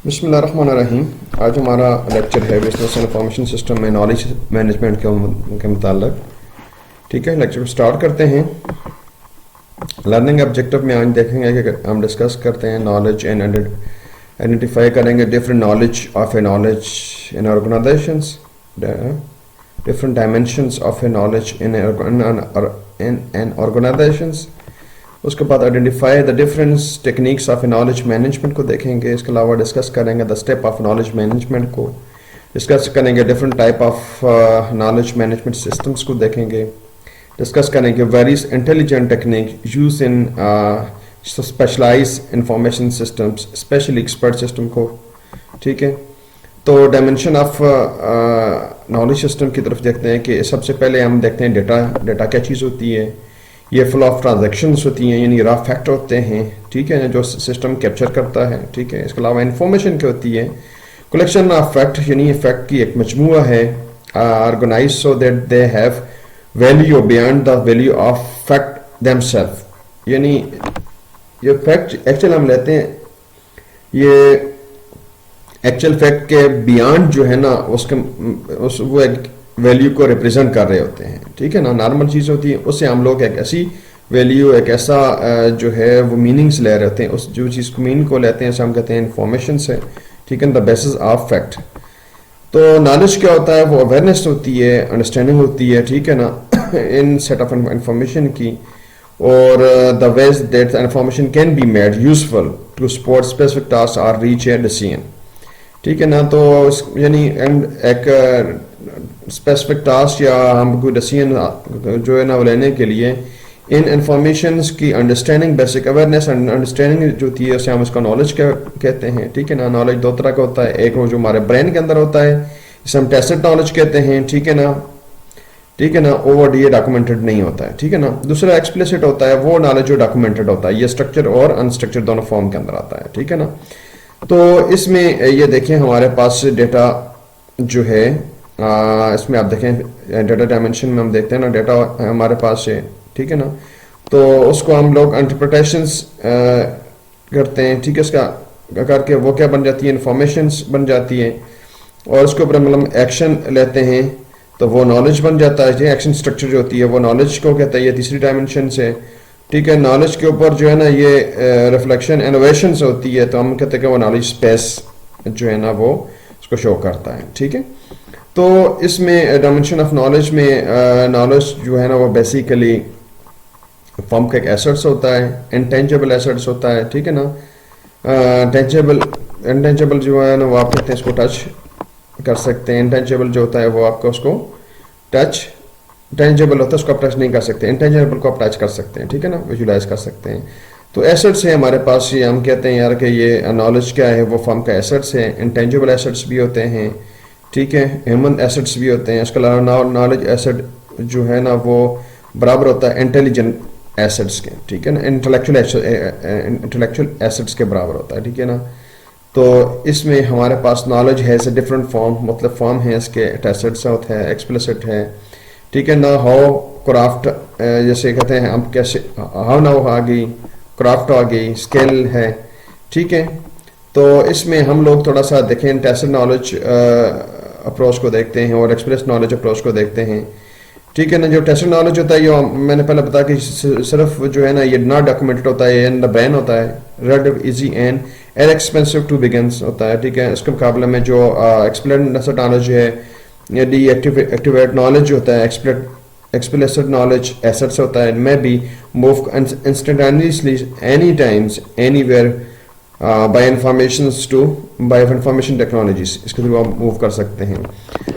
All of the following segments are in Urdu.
بسم اللہ الرحمن الرحیم. آج ہمارا لیکچر ہے بزنس انفارمیشن سسٹم میں نالج مینجمنٹ کے متعلق. ٹھیک ہے, لیکچر اسٹارٹ کرتے ہیں. لرننگ آبجیکٹو میں آج دیکھیں گے کہ ہم ڈسکس کرتے ہیں نالج اینڈ آئیڈینٹیفائی کریں گے different knowledge of a knowledge in organisations, different dimensions of a knowledge in organisations. اس کے بعد identify the difference techniques of a knowledge management کو دیکھیں گے. اس کے علاوہ ڈسکس کریں گے the step of knowledge management کو ڈسکس کریں گے. Different type of knowledge management systems کو دیکھیں گے. ڈسکس کریں گے various intelligent technique use in specialize information systems, especially expert system کو. ٹھیک ہے, تو ڈائمینشن آف نالج سسٹم کی طرف دیکھتے ہیں کہ سب سے پہلے ہم دیکھتے ہیں ڈیٹا کیا چیز ہوتی ہے. یہ فلو آف ٹرانزیکشنس ہوتی ہیں, یعنی را فیکٹ ہوتے ہیں. ٹھیک ہے, جو سسٹم کیپچر کرتا ہے. ٹھیک ہے, اس کے علاوہ انفارمیشن کیا ہوتی ہے, کلیکشن آف فیکٹ, یعنی فیکٹ کی ایک مجموعہ ہے organize so that they have value beyond the value of fact them self. یعنی یہ فیکٹ ایکچوئل ہم لیتے ہیں, یہ ایکچوئل فیکٹ کے بیانڈ جو ہے نا وہ ایک ویلیو کو ریپرزینٹ کر رہے ہوتے ہیں. ٹھیک ہے نا, نارمل چیز ہوتی ہے, اس سے ہم لوگ ایک ایسی ویلیو, ایک ایسا جو ہے وہ میننگس لے رہے ہوتے ہیں. اس جو چیز کو میننگ کو لیتے ہیں اسے ہم کہتے ہیں انفارمیشن سے. ٹھیک ہے, دا بیسس آف فیکٹ. تو نالج کیا ہوتا ہے, وہ اویئرنیس ہوتی ہے, انڈرسٹینڈنگ ہوتی ہے. ٹھیک ہے نا, ان سیٹ آف انفارمیشن کی, اور the ways that information can be made useful to support specific task اور ریچ اے ڈیسیژن. ٹھیک ہے نا, تو یعنی ایک اسپیسیفک ٹاسک یا ہم کوئی ڈیسیژن جو ہے نا وہ لینے کے لیے ان انفارمیشنس کی understanding, basic awareness and understanding جو ہوتی ہے اسے ہم اس کا نالج کہتے ہیں. ٹھیک ہے نا, نالج دو طرح کا ہوتا ہے. ایک وہ جو ہمارے برین کے اندر ہوتا ہے, اسے ہم ٹیسٹ نالج کہتے ہیں. ٹھیک ہے نا, ٹھیک ہے نا, اوور یہ ڈاکومنٹڈ نہیں ہوتا ہے. ٹھیک ہے نا. دوسرا ایکسپلیسٹ ہوتا ہے, وہ نالج جو ڈاکومنٹڈ ہوتا ہے. یہ اسٹرکچر اور انسٹرکچر دونوں فارم کے اندر آتا ہے. ٹھیک ہے نا, تو اس میں یہ دیکھیں ہمارے پاس ڈیٹا جو ہے, اس میں آپ دیکھیں ڈیٹا ڈائمینشن میں ہم دیکھتے ہیں نا, ڈیٹا ہمارے پاس ہے. ٹھیک ہے نا, تو اس کو ہم لوگ انٹرپریٹیشنس کرتے ہیں. ٹھیک ہے, اس کا کر کے وہ کیا بن جاتی ہے, انفارمیشنس بن جاتی ہے, اور اس کے اوپر ہم ایکشن لیتے ہیں تو وہ نالج بن جاتا ہے. ایکشن اسٹرکچر جو ہوتی ہے وہ نالج کو کہتا ہے. یہ تیسری ڈائمینشن سے. ٹھیک ہے, نالج کے اوپر جو ہے نا یہ ریفلیکشن انوویشنس ہوتی ہے, تو ہم کہتے ہیں کہ وہ نالج اسپیس جو ہے نا وہ اس کو شو کرتا ہے. ٹھیک ہے, تو اس میں ڈائمینشن آف نالج میں نالج جو ہے نا وہ بیسیکلی فارم کا ایک ایسٹس ہوتا ہے, انٹینجیبل ایسٹس ہوتا ہے. ٹھیک ہے نا, انٹینجیبل جو ہے نا وہ آپ کہتے ہیں اس کو ٹچ کر سکتے ہیں. انٹینجیبل جو ہوتا ہے وہ آپ کو اس کو ٹچ, ٹینجیبل ہوتا ہے اس کو آپ ٹچ نہیں کر سکتے, انٹینجیبل کو آپ ٹچ کر سکتے ہیں. ٹھیک ہے نا, ویژولائز کر سکتے ہیں. تو ایسٹس ہیں ہمارے پاس, یہ ہم کہتے ہیں یار کہ یہ نالج کیا ہے, وہ فارم کا ایسٹس ہے. انٹینجیبل ایسٹس بھی ہوتے ہیں. ٹھیک ہے, ہیومن ایسٹس بھی ہوتے ہیں. اس کے علاوہ نالج ایسٹ جو ہے نا وہ برابر ہوتا ہے انٹیلیجنٹ ایسٹس کے. ٹھیک ہے نا, انٹلیکچوئل ایسٹس کے برابر ہوتا ہے. ٹھیک ہے نا, تو اس میں ہمارے پاس نالج ہے سے ڈفرینٹ فارم, مطلب فارم ہے اس کے. ٹیسٹ ہوتا ہے, ایکسپلسٹ ہے. ٹھیک ہے نا, ہاؤ کرافٹ جیسے کہتے ہیں ہم کیسے, ہاؤ ناؤ آ گئی, کرافٹ آ گئی, اسکل ہے. ٹھیک ہے, تو اس میں ہم لوگ تھوڑا سا دیکھیں ٹیسٹ نالج اپروچ کو دیکھتے ہیں اور ایکسپریس نالج اپروچ کو دیکھتے ہیں. ٹھیک ہے نا, جو ٹیسٹ نالج ہوتا ہے یہ میں نے پہلے بتایا کہ صرف جو ہے نا یہ ناٹ ڈاکومنٹڈ ہوتا ہے, ان دا برین ہوتا ہے, relative easy and expensive to bigness ہوتا ہے. ٹھیک ہے, اس کے مقابلے میں جو ایکسپلسٹ نالج ہے, ڈی ایکٹیویٹ نالج جو ہوتا ہے, ایکسپلسٹ نالج ایسٹس ہوتا ہے, میں بھی move instantaneously any times anywhere by information technologies, اس کے تھرو آپ موو کر سکتے ہیں.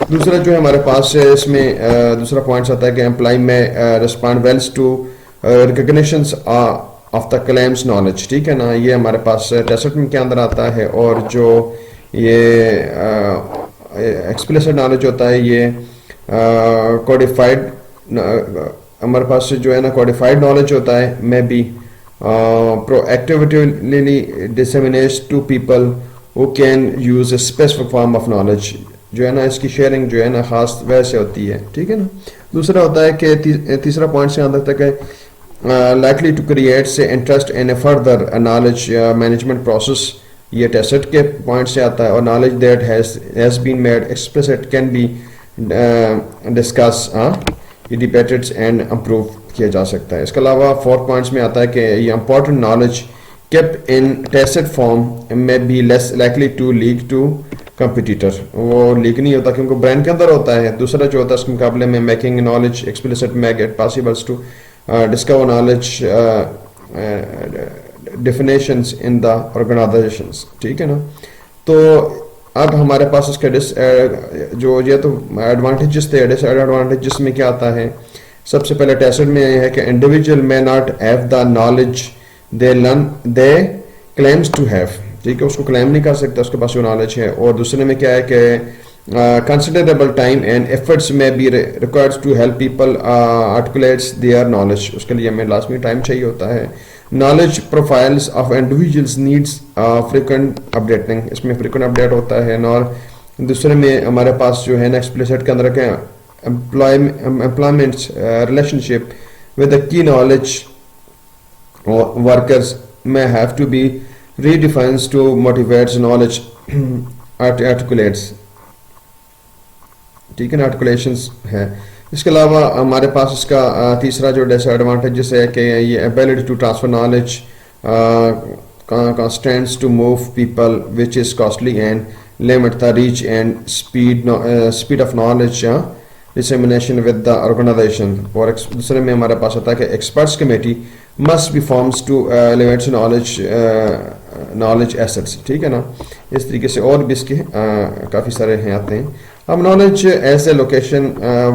دوسرا جو ہے ہمارے پاس ہے, اس میں دوسرا پوائنٹس آتا ہے کہ امپلائی میں respond wells to recognitions of the claims knowledge. ٹھیک ہے نا, یہ ہمارے پاس ٹیسٹ کے اندر آتا ہے. اور جو یہ ایکسپلسٹ نالج ہوتا ہے یہ کوڈیفائڈ, ہمارے پاس جو ہے نا کوڈیفائڈ نالج ہوتا ہے, میں بھی proactively disseminates to people who can use a specific form of knowledge. جو ہے نا اس کی شیئرنگ جو ہے نا خاص ویسے ہوتی ہے. ٹھیک ہے نا, دوسرا ہوتا ہے کہ تیسرا پوائنٹ سے آتا ہے کہ likely to create say interest in a further knowledge management process یہ ٹیسٹ کے پوائنٹ سے آتا ہے. اور knowledge that has been made explicit can be discuss debated and improve کیا جا سکتا ہے. اس کے علاوہ 4 پوائنٹس میں آتا ہے کہ یہ important knowledge kept in tacit form may be less likely to leak to competitor. وہ لیک نہیں ہوتا کیونکہ برین کے اندر ہوتا ہے. دوسرا جو ہوتا ہے اس کے مقابلے میں making knowledge explicit make it possibles to discover knowledge definitions in the organisations. ٹھیک ہے نا. تو اب ہمارے پاس اس کے جو یہ تو ایڈوانٹیجز تھے. ڈس ایڈوانٹیجز میں کیا آتا ہے؟ سب سے پہلے ٹیسٹ میں یہ ہے کہ individual may not have the knowledge they claims to have. ٹھیک ہے, اس کو کلیم نہیں کر سکتا, اس کے پاس جو نالج ہے. اور دوسرے میں کیا ہے کہ considerable time and efforts may be required to help people articulate their knowledge. اس کے لیے ہمیں لازمی ٹائم چاہیے ہوتا ہے. knowledge profiles of individuals needs frequent updating. اس میں frequent update ہوتا ہے. اور دوسرے میں ہمارے پاس جو ہے نا ایکسپلیسٹ کے اندر کیا employment relationship with the key knowledge workers may have to be redefined to motivate knowledge articulates. ٹھیک ہے نا, articulations ہے. اس کے علاوہ ہمارے پاس اس کا تیسرا جو ڈس ایڈوانٹیجز ہے کہ یہ ability to transfer knowledge constraints to move people which is costly and limit the reach and speed of knowledge dissemination with the organization. اور دوسرے میں ہمارے پاس ہوتا ہے کہ experts committee must be formed to elevate knowledge assets. ٹھیک ہے نا. اس طریقے سے اور بھی اس کے کافی سارے ہیں آتے ہیں. اب نالج ایز اے لوکیشن,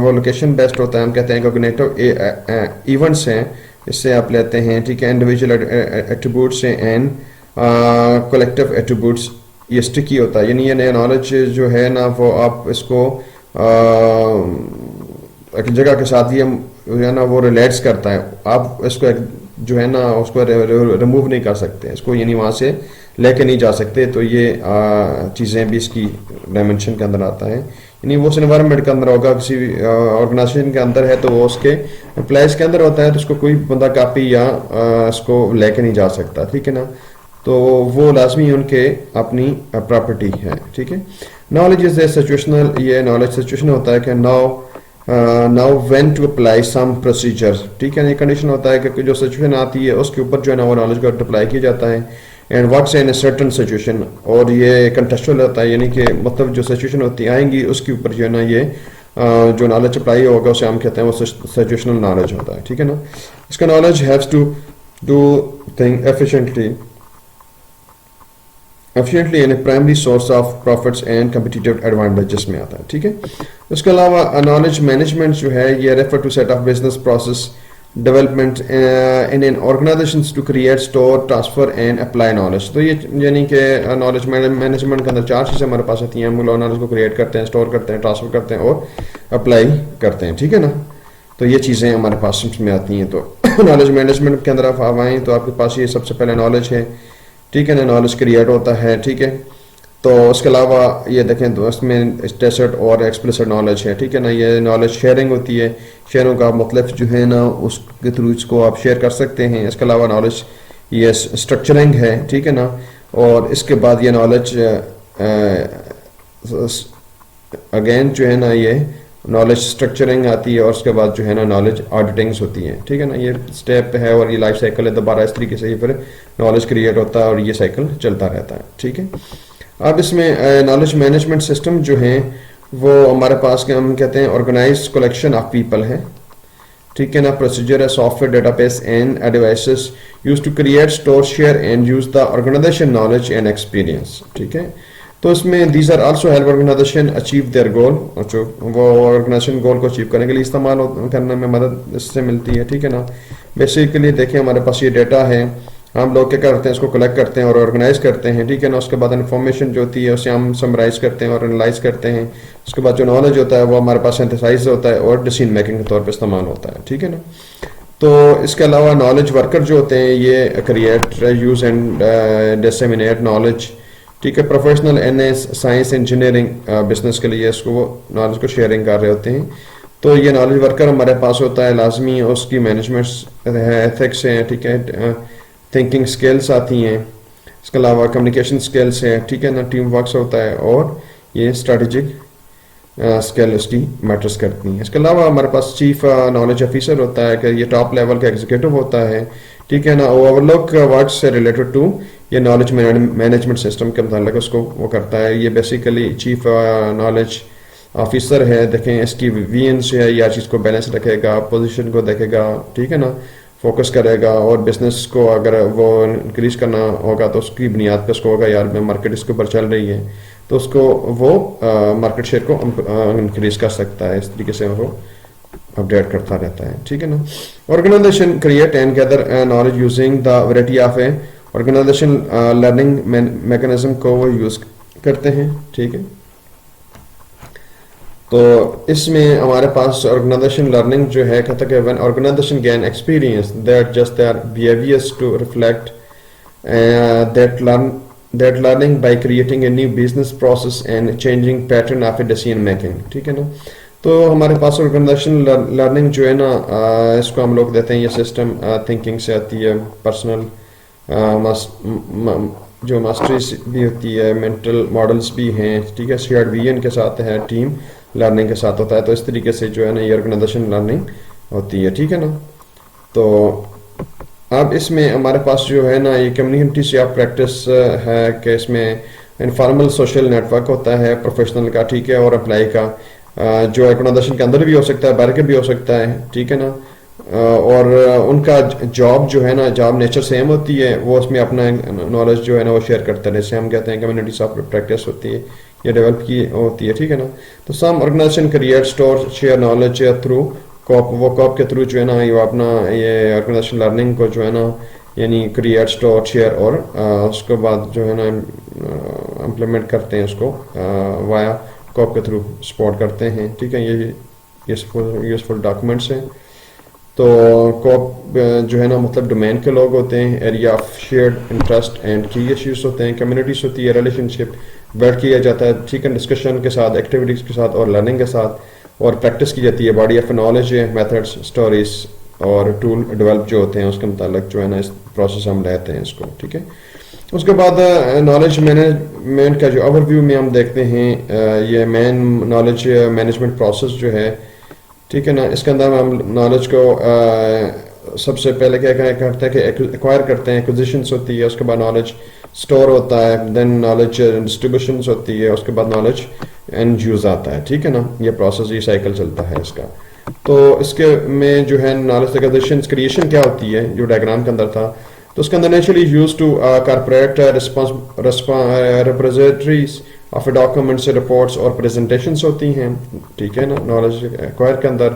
وہ لوکیشن بیسڈ ہوتا ہے. ہم کہتے ہیں کوگنیٹو ایونٹس ہیں, اس سے آپ لیتے ہیں. ٹھیک ہے, انڈیویجول ایٹریبیوٹس ہیں اینڈ کولیکٹیو ایٹریبیوٹس. یہ اسٹکی ہوتا ہے, یعنی یہ نیا نالج جو ہے نا وہ آپ اس کو ایک جگہ کے ساتھ ہی جو ہے نا وہ ریلیٹس کرتا ہے. آپ اس کو جو ہے نا اس کو ریموو نہیں کر سکتے, اس کو یعنی وہاں سے لے کے نہیں جا سکتے. تو یہ چیزیں بھی اس کی ڈائمنشن کے اندر آتا ہے. یعنی وہ اس انوائرمنٹ کے اندر ہوگا, کسی آرگنائزیشن کے اندر ہے تو وہ اس کے امپلائز کے اندر ہوتا ہے, تو اس کو کوئی بندہ کاپی یا اس کو لے کے نہیں جا سکتا. ٹھیک ہے نا. تو وہ لازمی ان کے اپنی پراپرٹی ہے. ٹھیک ہے. نالج از اے سچویشنل, یہ نالج سچویشن ہوتا ہے کہ now when to apply some procedure. ٹھیک ہے. یہ کنڈیشن ہوتا ہے کہ جو سچویشن آتی ہے اس کے اوپر جو ہے نا وہ نالج کو اپلائی کیا جاتا ہے. And what's in a certain situation, اور یہ کنٹیکسچوئل ہوتا ہے, یعنی کہ مطلب جو سچویشن ہوتی آئیں گی اس کے اوپر جو ہے نا یہ جو نالج اپلائی ہوگا اسے ہم کہتے ہیں وہ سچویشنل نالج ہوتا ہے. ٹھیک ہے نا. اس کا knowledge uses to do thing efficiently and a primary source of profits and competitive advantages میں آتا ہے. ٹھیک ہے. اس کے علاوہ knowledge management جو ہے یہ refer to set of business process development in an organization to create, store, transfer and apply knowledge. تو یہ یعنی کہ knowledge management کے اندر 4 چیزیں ہمارے پاس آتی ہیں. ہم knowledge کو کریٹ کرتے ہیں, اسٹور کرتے ہیں, ٹرانسفر کرتے ہیں اور اپلائی کرتے ہیں. ٹھیک ہے نا. تو یہ چیزیں ہمارے پاس میں آتی ہیں. تو knowledge management کے اندر آپ آئیں تو آپ کے پاس یہ سب سے پہلے knowledge ہے. ٹھیک ہے نا. نالج کریٹ ہوتا ہے. ٹھیک ہے. تو اس کے علاوہ یہ دیکھیں تو اس میں ٹیسٹ اور ایکسپلسٹ نالج ہے. ٹھیک ہے نا. یہ نالج شیئرنگ ہوتی ہے. شیئروں کا مطلب جو ہے نا اس کے تھرو اس کو آپ شیئر کر سکتے ہیں. اس کے علاوہ نالج یہ اسٹرکچرنگ ہے. ٹھیک ہے نا. اور اس کے بعد یہ نالج اگین جو ہے نا یہ نالج اسٹرکچرنگ آتی ہے. اور اس کے بعد جو ہے نا نالج آڈیٹنگس ہوتی ہیں. ٹھیک ہے نا. یہ اسٹیپ ہے اور یہ لائف سائیکل ہے. دوبارہ اس طریقے سے یہ پھر نالج کریٹ ہوتا ہے اور یہ سائیکل چلتا رہتا ہے. ٹھیک ہے. اب اس میں نالج مینجمنٹ سسٹم جو ہیں وہ ہمارے پاس کے ہم کہتے ہیں آرگنائز کلیکشن آف پیپل ہے. ٹھیک ہے نا. پروسیجر ہے, software database and devices use to create, store, share and use the organization knowledge and experience. ٹھیک ہے. تو اس میں these are also help organization achieve their goal. وہ آرگنائزیشن گول کو اچیو کرنے کے لیے استعمال کرنے میں مدد اس سے ملتی ہے. ٹھیک ہے نا. بیسیکلی دیکھیں ہمارے پاس یہ ڈیٹا ہے, ہم لوگ کیا کرتے ہیں اس کو کلیکٹ کرتے ہیں اور آرگنائز کرتے ہیں. ٹھیک ہے نا. اس کے بعد انفارمیشن جو ہوتی ہے اسے ہم سمرائز کرتے ہیں اور انالائز کرتے ہیں. اس کے بعد جو نالج ہوتا ہے وہ ہمارے پاس سینتھسائز ہوتا ہے اور ڈیسیژن میکنگ کے طور پہ استعمال ہوتا ہے. ٹھیک ہے نا. تو اس کے علاوہ نالج ورکر جو ہوتے ہیں یہ کریٹ, یوز اینڈ ڈسیمینیٹ نالج. ٹھیک ہے. پروفیشنل سائنس, انجینئرنگ, بزنس کے لیے اس کو وہ نالج کو شیئرنگ کر رہے ہوتے ہیں. تو یہ نالج ورکر ہمارے پاس ہوتا ہے لازمی. اس کی مینجمنٹ ہے, ایتھکس ہیں. ٹھیک ہے. تھنکنگ سکلز آتی ہیں. اس کے علاوہ کمیونیکیشن اسکلس ہے, ٹھیک ہے نا, ٹیم ورکس ہوتا ہے, اور یہ اسٹریٹجک اسکل اس کی میٹرس کرتی ہیں. اس کے علاوہ ہمارے پاس چیف نالج آفیسر ہوتا ہے کہ یہ ٹاپ لیول کا ایگزیکٹو ہوتا ہے, ٹھیک ہے نا, اوور لک ورکس سے ریلیٹڈ ٹو یہ نالج مینجمنٹ سسٹم کے متعلق اس کو وہ کرتا ہے. یہ بیسیکلی چیف نالج آفیسر ہے. دیکھیں اس کی ویژن جو ہے یہ چیز کو بیلنس رکھے گا, پوزیشن کو دیکھے گا, ٹھیک ہے نا, فوکس کرے گا, اور بزنس کو اگر وہ انکریز کرنا ہوگا تو اس کی بنیاد پہ اس کو ہوگا یار میں مارکیٹ اس کے اوپر چل رہی ہے تو اس کو وہ مارکیٹ شیئر کو انکریز کر سکتا ہے. اس طریقے سے وہ اپڈیٹ کرتا رہتا ہے, ٹھیک ہے نا. Organization create and gather knowledge using the variety of a organization learning mechanism کو وہ یوز کرتے ہیں, ٹھیک ہے. تو اس میں ہمارے پاس آرگنائزیشن لرننگ جو ہے کہتا ہے کہ when organization gain experience that just their behaviors to reflect that learning by creating a new business process and changing pattern of a decision making, ٹھیک ہے نا. تو ہمارے پاس آرگنائزیشن لرننگ جو ہے نا اس کو ہم لوگ دیتے ہیں یہ سسٹم تھنکنگ سے آتی ہے, پرسنل جو ماسٹریز بھی ہوتی ہے, مینٹل ماڈلز بھی ہیں, ٹھیک ہے, شیئرڈ ویژن کے ساتھ ہے, ٹیم لرننگ کے ساتھ ہوتا ہے. تو اس طریقے سے جو ہے نا یہ آرگنائزیشن لرننگ ہوتی ہے, ٹھیک ہے نا. تو اب اس میں ہمارے پاس جو ہے نا یہ کمیونٹی سے آپ پریکٹس ہے کہ اس میں انفارمل سوشل نیٹ ورک ہوتا ہے پروفیشنل کا, ٹھیک ہے, اور اپلائی کا, جو آرگنائزیشن کے اندر بھی ہو سکتا ہے, باہر کے بھی ہو سکتا ہے, ٹھیک ہے نا. اور ان کا جاب جو ہے نا جاب نیچر سیم ہوتی ہے, وہ اس میں اپنا نالج جو ہے نا وہ شیئر کرتے ہیں, جیسے ہم کہتے ہیں کمیونٹیز آف پریکٹس ہوتی ہے, یہ ڈیولپ کی ہوتی ہے, ٹھیک ہے نا. تو some organisation create store share knowledge through COP, وہ کاپ کے تھرو جو ہے نا یہ اپنا یہ آرگنائزیشن لرننگ کو جو ہے نا یعنی کریٹ اسٹور شیئر اور اس کے بعد جو ہے نا امپلیمنٹ کرتے ہیں اس کو وایا کاپ کے تھرو سپورٹ کرتے ہیں, ٹھیک ہے. یہ یوزفل ڈاکومنٹس ہیں. تو کوپ جو ہے نا مطلب ڈومین کے لوگ ہوتے ہیں, area of shared interest and کی ایشوز ہوتے ہیں, کمیونٹیز ہوتی ہے, ریلیشن شپ بیلڈ کیا جاتا ہے, ٹھیک ہے, ڈسکشن کے ساتھ, ایکٹیویٹیز کے ساتھ اور لرننگ کے ساتھ, اور پریکٹس کی جاتی ہے, باڈی آف نالج ہے, میتھڈس, اسٹوریز اور ٹول ڈیولپ جو ہوتے ہیں اس کے متعلق جو ہے نا اس پروسیس ہم لیتے ہیں اس کو, ٹھیک ہے. اس کے بعد نالج مینجمنٹ کا جو اوور ویو میں ہم دیکھتے ہیں یہ مین نالج مینجمنٹ پروسیس جو ہے, ٹھیک ہے نا. اس کے اندر ہم نالج کو سب سے پہلے کیا کرتے ہیں کہ ایکوائر کرتے ہیں, ایکوزیشنس ہوتی ہے, اس کے بعد نالج اسٹور ہوتا ہے, دین نالج ڈسٹریبیوشنس ہوتی ہے, اس کے بعد نالج اینڈ یوز آتا ہے, ٹھیک ہے نا. یہ پروسیس, یہ سائیکل چلتا ہے اس کا. تو اس کے میں جو ہے نالج ایکوزیشنس کریشن کیا ہوتی ہے جو ڈائگرام کے اندر تھا, تو اس کے اندر naturally use to corporate repositories of documents, reports اور پریزنٹیشنس ہوتی ہیں, ٹھیک ہے نا, نالج ایکوائر کے اندر.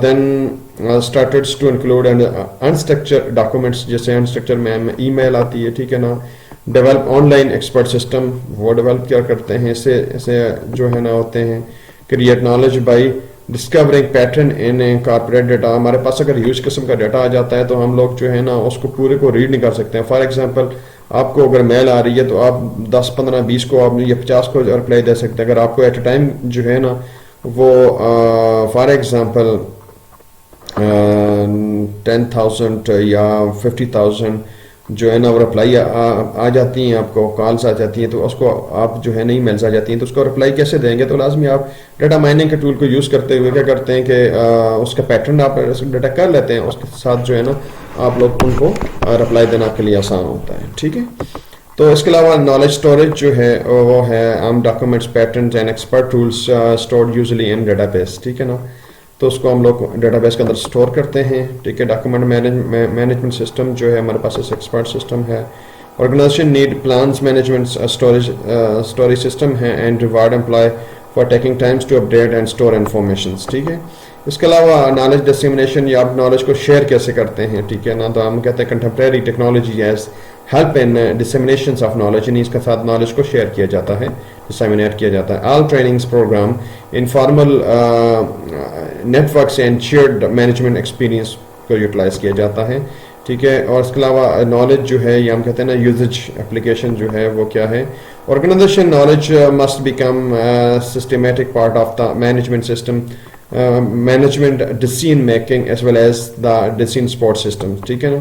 Then started to include unstructured documents, جیسے انسٹرکچر میں ای میل آتی ہے, ٹھیک ہے نا. Develop online expert system, وہ ڈیولپ کیا کرتے ہیں, اسے جو ہے نا ہوتے ہیں. Create knowledge by discovering pattern in corporate data, ہمارے پاس اگر ہیوج قسم کا ڈیٹا آ جاتا ہے تو ہم لوگ جو ہے نا اس کو پورے کو ریڈ نہیں کر سکتے ہیں. فار ایگزامپل آپ کو اگر میل آ رہی ہے تو آپ 10 15 20 کو آپ یا 50 کو رپلائی دے سکتے ہیں. اگر آپ کو ایٹ اے ٹائم جو ہے نا وہ فار ایگزامپل 10,000 یا 50,000 جو ہے نا وہ رپلائی آ جاتی ہیں, آپ کو کالس آ جاتی ہیں, تو اس کو آپ جو ہے نہیں میلز آ جاتی ہیں, تو اس کو رپلائی کیسے دیں گے. تو لازمی آپ ڈیٹا مائننگ کے ٹول کو یوز کرتے ہوئے کیا کرتے ہیں کہ اس کا پیٹرن آپ ڈیٹا کر لیتے ہیں, اس کے ساتھ جو ہے نا آپ لوگ ان کو رپلائی دینا آپ کے لیے آسان ہوتا ہے, ٹھیک ہے. تو اس کے علاوہ نالج اسٹوریج جو ہے وہ ہے عام documents, patterns and expert tools stored usually in data base, ٹھیک ہے نا. تو اس کو ہم لوگ ڈیٹا بیس کے اندر اسٹور کرتے ہیں, ٹھیک ہے. ڈاکومنٹ مینجمنٹ سسٹم جو ہے ہمارے پاس ایکسپرٹ سسٹم ہے. Organisation need plans management storage system ہے and reward employee for taking times to update and store informations, ٹھیک ہے. اس کے علاوہ نالج ڈسیمنیشن, یا آپ نالج کو شیئر کیسے کرتے ہیں, ٹھیک ہے نا. تو ہم کہتے ہیں contemporary technology as help in disseminations of knowledge, یعنی اس کے ساتھ نالج کو شیئر کیا جاتا ہے, ڈسیمنیٹ کیا جاتا ہے. All trainings program informal networks and shared management experience کو یوٹیلائز کیا جاتا ہے, ٹھیک ہے. اور اس کے علاوہ نالج جو ہے یہ ہم کہتے ہیں نا یوزج اپلیکیشن جو ہے وہ کیا ہے. Organization knowledge must become systematic part of the management system, management decision making as well as the decision support system, ٹھیک ہے نا.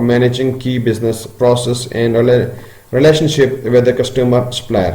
managing key business process and relationship with the customer supplier.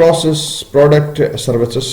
process product services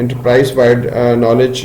enterprise wide knowledge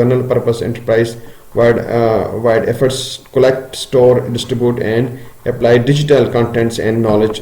general purpose enterprise wide efforts collect, store, distribute and apply digital contents and knowledge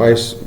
wide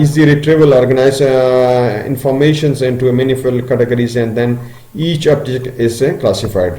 easy retrieval, organize informations into meaningful categories and then each object is classified.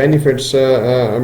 benefits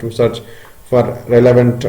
to search for relevant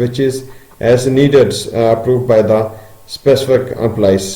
which is as needed approved by the specific employees.